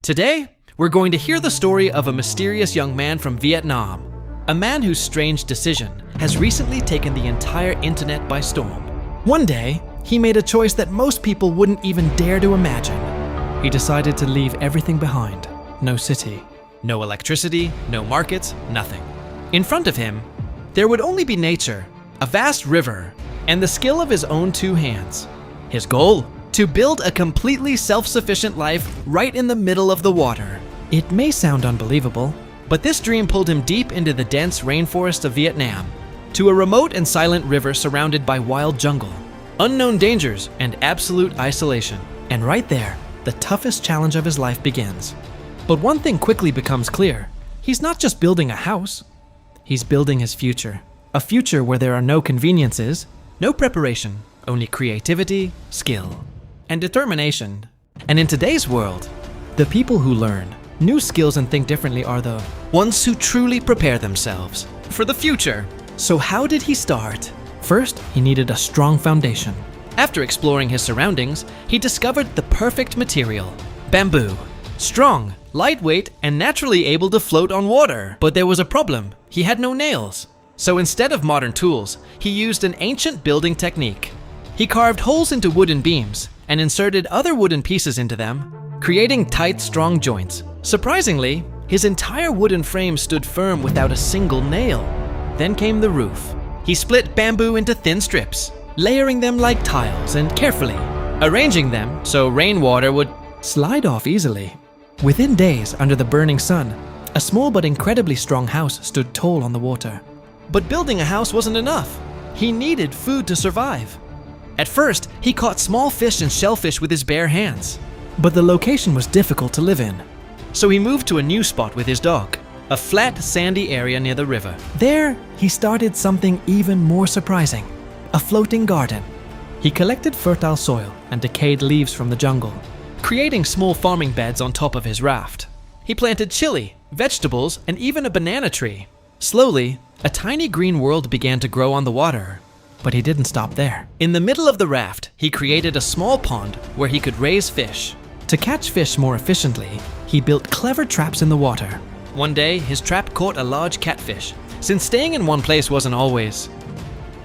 Today, we're going to hear the story of a mysterious young man from Vietnam, a man whose strange decision has recently taken the entire internet by storm. One day, he made a choice that most people wouldn't even dare to imagine. He decided to leave everything behind. No city, no electricity, no markets, nothing. In front of him, there would only be nature, a vast river, and the skill of his own two hands. His goal? To build a completely self-sufficient life right in the middle of the water. It may sound unbelievable, but this dream pulled him deep into the dense rainforest of Vietnam, to a remote and silent river surrounded by wild jungle, unknown dangers, and absolute isolation. And right there, the toughest challenge of his life begins. But one thing quickly becomes clear. He's not just building a house. He's building his future. A future where there are no conveniences, no preparation, only creativity, skill, and determination. And in today's world, the people who learn new skills and think differently are the ones who truly prepare themselves for the future. So how did he start? First, he needed a strong foundation. After exploring his surroundings, he discovered the perfect material: bamboo. Strong, lightweight, and naturally able to float on water. But there was a problem. He had no nails. So instead of modern tools, he used an ancient building technique. He carved holes into wooden beams and inserted other wooden pieces into them, creating tight, strong joints. Surprisingly, his entire wooden frame stood firm without a single nail. Then came the roof. He split bamboo into thin strips, layering them like tiles and carefully arranging them so rainwater would slide off easily. Within days, under the burning sun, a small but incredibly strong house stood tall on the water. But building a house wasn't enough. He needed food to survive. At first, he caught small fish and shellfish with his bare hands. But the location was difficult to live in. So he moved to a new spot with his dog, a flat, sandy area near the river. There, he started something even more surprising: a floating garden. He collected fertile soil and decayed leaves from the jungle, creating small farming beds on top of his raft. He planted chili, vegetables, and even a banana tree. Slowly, a tiny green world began to grow on the water. But he didn't stop there. In the middle of the raft, he created a small pond where he could raise fish. To catch fish more efficiently, he built clever traps in the water. One day, his trap caught a large catfish. Since staying in one place wasn't always